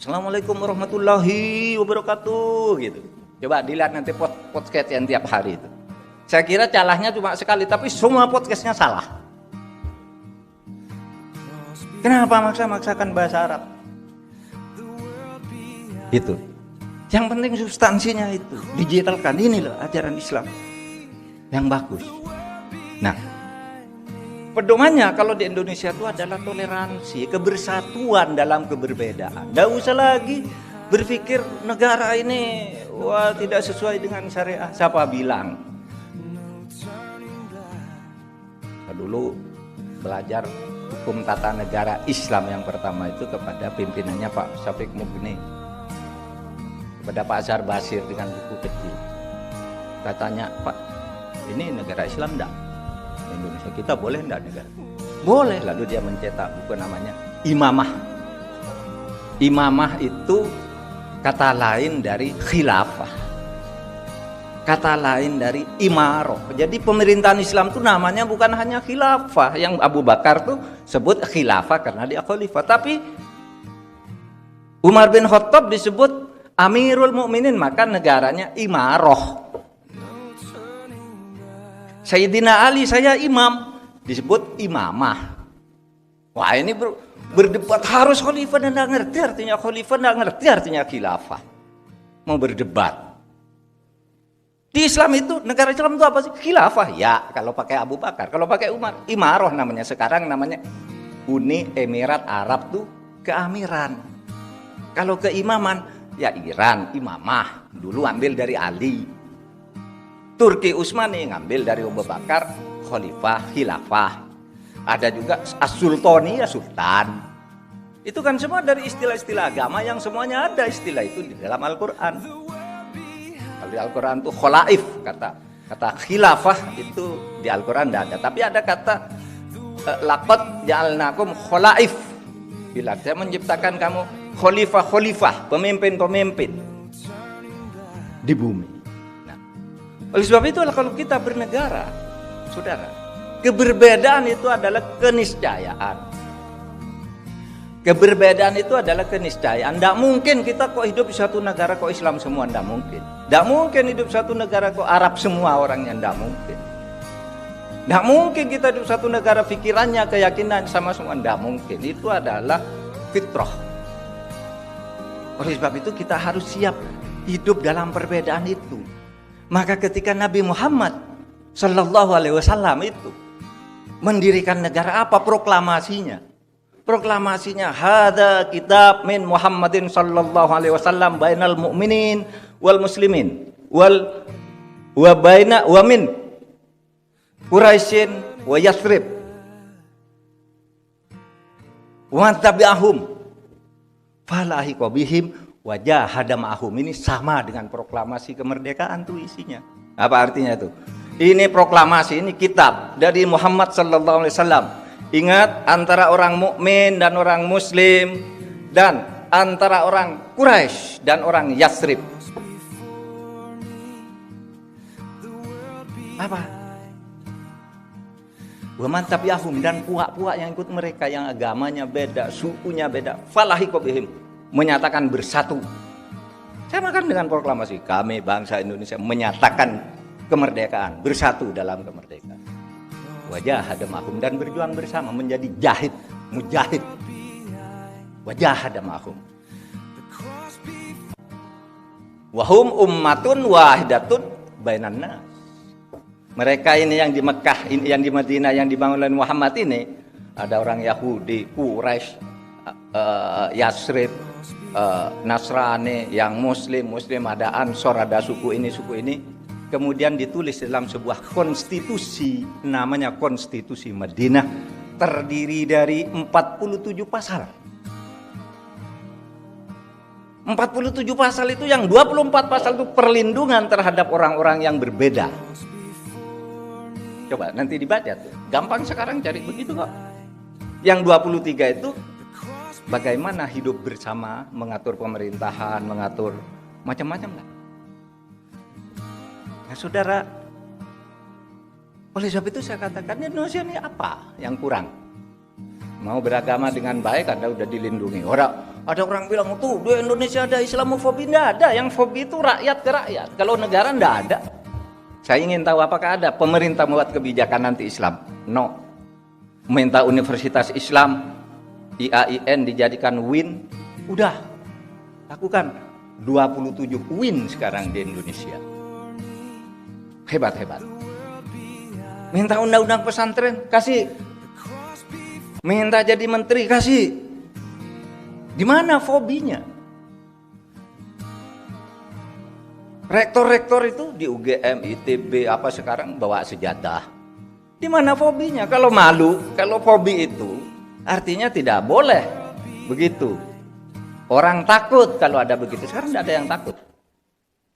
Assalamualaikum warahmatullahi wabarakatuh gitu. Coba dilihat nanti podcast yang tiap hari itu. Saya kira calahnya cuma sekali, tapi semua podcastnya salah. Kenapa maksa-maksakan bahasa Arab? Itu. Yang penting substansinya itu digitalkan. Ini loh ajaran Islam yang bagus. Nah, pedomannya kalau di Indonesia itu adalah toleransi, kebersatuan dalam keberbedaan. Tidak usah lagi berpikir negara ini wah tidak sesuai dengan syariah. Siapa bilang? Saya dulu belajar hukum tata negara Islam yang pertama itu kepada pimpinannya Pak Syafiq Mugni, kepada Pak Azhar Basir dengan buku kecil. Katanya, Pak, ini negara Islam enggak? Indonesia kita boleh enggak negara? Boleh. Lalu dia mencetak buku namanya Imamah. Imamah itu kata lain dari khilafah, kata lain dari imaroh. Jadi pemerintahan Islam itu namanya bukan hanya khilafah. Yang Abu Bakar tuh sebut khilafah karena dia khalifah. Tapi Umar bin Khattab disebut Amirul Mukminin, maka negaranya imaroh. Sayyidina Ali saya imam, disebut imamah. Wah ini berdebat harus khalifah dan tidak ngerti artinya khalifah, tidak ngerti artinya khilafah. Mau berdebat. Di Islam itu, negara Islam itu apa sih? Khilafah. Ya, kalau pakai Abu Bakar. Kalau pakai Umar, imaroh namanya. Sekarang namanya Uni Emirat Arab tuh keamiran. Kalau keimaman, ya Iran, imamah. Dulu ambil dari Ali. Turki Utsmani ngambil dari Abu Bakar, khalifah, khilafah. Ada juga as-sultani, ya sultan. Itu kan semua dari istilah-istilah agama yang semuanya ada istilah itu di dalam Al-Quran. Kalau di Al-Quran itu kholaif, kata khilafah itu di Al-Quran tidak ada. Tapi ada kata laqad ja'alnakum kholaif. Bila saya menciptakan kamu khalifah, pemimpin-pemimpin di bumi. Nah, oleh sebab itu kalau kita bernegara, saudara, keberbedaan itu adalah keniscayaan. Keberbedaan itu adalah keniscayaan. Tidak mungkin kita kok hidup di satu negara kok Islam semua, tidak mungkin. Tidak mungkin hidup di satu negara kok Arab semua orangnya, tidak mungkin. Tidak mungkin kita hidup di satu negara pikirannya, keyakinan sama semua, tidak mungkin. Itu adalah fitrah. Oleh sebab itu kita harus siap hidup dalam perbedaan itu. Maka ketika Nabi Muhammad Sallallahu Alaihi Wasallam itu mendirikan negara apa proklamasinya? Proklamasinya hada kitab min Muhammadin sallallahu alaihi wasallam bainal mu'minin wal muslimin wa min Quraisyin wa Yasrib wa tabi'ahum falahiqa bihim wa jahada ma'ahum. Ini sama dengan proklamasi kemerdekaan tuh isinya. Apa artinya itu? Ini proklamasi, ini kitab dari Muhammad sallallahu alaihi wasallam. Ingat, antara orang mukmin dan orang muslim, dan antara orang Quraisy dan orang Yasrib. Apa? Wa man tabi'ahum, dan puak-puak yang ikut mereka yang agamanya beda, sukunya beda, falahiqa bihim, menyatakan bersatu. Sama kan dengan proklamasi kami bangsa Indonesia menyatakan kemerdekaan, bersatu dalam kemerdekaan. Wajah hadamahum, dan berjuang bersama menjadi jahid, mujahid. Wajah hadamahum. Wahum ummatun wahidatun bainan nas. Mereka ini yang di Mekah, ini yang di Madinah, yang dibangun oleh Muhammad ini, ada orang Yahudi, Quraisy, Yasrib, Nasrani, yang Muslim, ada Ansor, ada suku ini, suku ini. Kemudian ditulis dalam sebuah konstitusi, namanya Konstitusi Madinah, terdiri dari 47 pasal. 47 pasal itu yang 24 pasal itu perlindungan terhadap orang-orang yang berbeda. Coba nanti dibaca tuh. Gampang sekarang cari begitu kok. Yang 23 itu bagaimana hidup bersama, mengatur pemerintahan, mengatur macam-macam lah. Nah, saudara, oleh sebab itu saya katakan Indonesia ini apa yang kurang? Mau beragama dengan baik, Anda udah dilindungi. Ada orang bilang tuh di Indonesia ada Islamofobi, enggak ada. Yang fobi itu rakyat ke rakyat. Kalau negara enggak ada. Saya ingin tahu apakah ada pemerintah membuat kebijakan anti Islam? No. Minta Universitas Islam IAIN dijadikan UIN, udah lakukan 27 UIN sekarang di Indonesia. Hebat. Minta undang-undang pesantren, kasih. Minta jadi menteri, kasih. Di mana fobinya? Rektor-rektor itu di UGM, ITB, apa sekarang bawa senjata. Di mana fobinya? Kalau malu, kalau fobi itu artinya tidak boleh begitu. Orang takut kalau ada begitu. Sekarang tidak ada yang takut.